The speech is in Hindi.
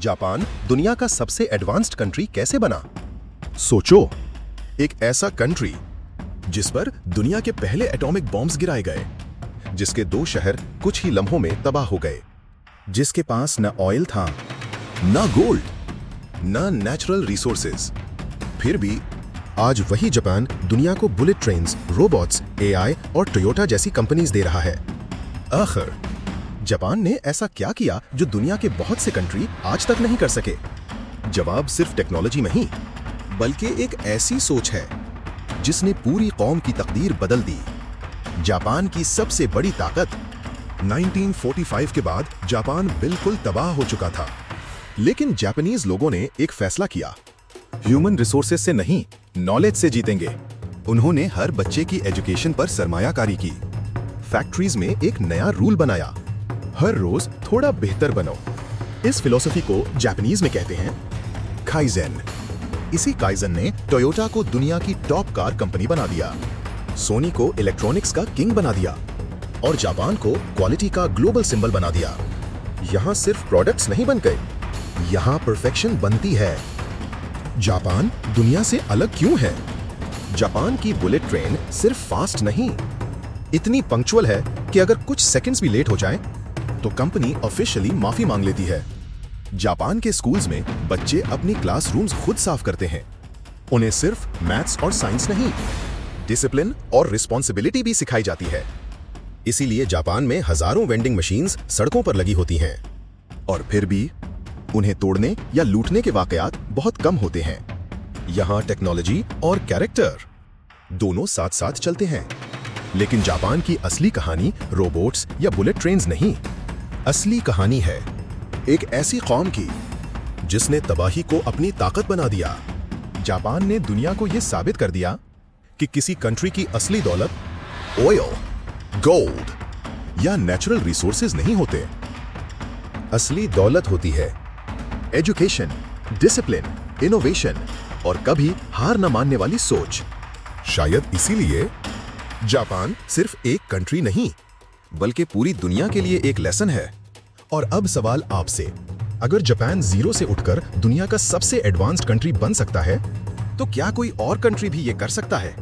जापान दुनिया का सबसे एडवांस्ड कंट्री कैसे बना? सोचो, एक ऐसा कंट्री जिस पर दुनिया के पहले एटॉमिक बॉम्ब्स गिराए गए, जिसके 2 शहर कुछ ही लम्हों में तबाह हो गए, जिसके पास न ऑयल था, न गोल्ड, न नेचुरल रिसोर्सेज। फिर भी आज वही जापान दुनिया को बुलेट ट्रेन्स, रोबोट्स, एआई और टोयोटा जैसी कंपनीज दे रहा है। आखिर जापान ने ऐसा क्या किया जो दुनिया के बहुत से कंट्री आज तक नहीं कर सके? जवाब सिर्फ टेक्नोलॉजी में ही, बल्कि एक ऐसी सोच है जिसने पूरी कौम की तकदीर बदल दी। जापान की सबसे बड़ी ताकत। 1945 के बाद जापान बिल्कुल तबाह हो चुका था, लेकिन जापानीज लोगों ने एक फैसला किया, ह्यूमन रिसोर्सेज से नहीं, नॉलेज से जीतेंगे। उन्होंने हर बच्चे की एजुकेशन पर सरमायाकारी की, फैक्ट्रीज में एक नया रूल बनाया, हर रोज थोड़ा बेहतर बनो। इस फिलॉसफी को जापानीज में कहते हैं काइजेन। इसी काइजेन ने टोयोटा को दुनिया की टॉप कार कंपनी बना दिया, सोनी को इलेक्ट्रॉनिक्स का किंग बना दिया और जापान को क्वालिटी का ग्लोबल सिंबल बना दिया। यहाँ सिर्फ प्रोडक्ट्स नहीं बन गए, यहाँ परफेक्शन बनती है। जापान दुनिया से अलग क्यों है? जापान की बुलेट ट्रेन सिर्फ फास्ट नहीं, इतनी पंक्चुअल है कि अगर कुछ सेकंड्स भी लेट हो जाए तो कंपनी ऑफिशियली माफी मांग लेती है। जापान के स्कूल्स में बच्चे अपनी क्लासरूम्स खुद साफ करते हैं। उन्हें सिर्फ मैथ्स और साइंस नहीं, डिसिप्लिन और रिस्पॉन्सिबिलिटी भी सिखाई जाती है। इसीलिए जापान में हजारों वेंडिंग मशीन्स सड़कों पर लगी होती हैं, और फिर भी उन्हें तोड़ने या लूटने के वाकयात बहुत कम होते हैं। यहाँ टेक्नोलॉजी और कैरेक्टर दोनों साथ साथ चलते हैं। लेकिन जापान की असली कहानी रोबोट्स या बुलेट ट्रेन्स नहीं, असली कहानी है एक ऐसी कौम की जिसने तबाही को अपनी ताकत बना दिया। जापान ने दुनिया को यह साबित कर दिया कि किसी कंट्री की असली दौलत ऑयल, गोल्ड या नेचुरल रिसोर्सेज नहीं होते। असली दौलत होती है एजुकेशन, डिसिप्लिन, इनोवेशन और कभी हार न मानने वाली सोच। शायद इसीलिए जापान सिर्फ एक कंट्री नहीं, बल्कि पूरी दुनिया के लिए एक लेसन है। और अब सवाल आपसे, अगर जापान जीरो से उठकर दुनिया का सबसे एडवांस्ड कंट्री बन सकता है, तो क्या कोई और कंट्री भी ये कर सकता है?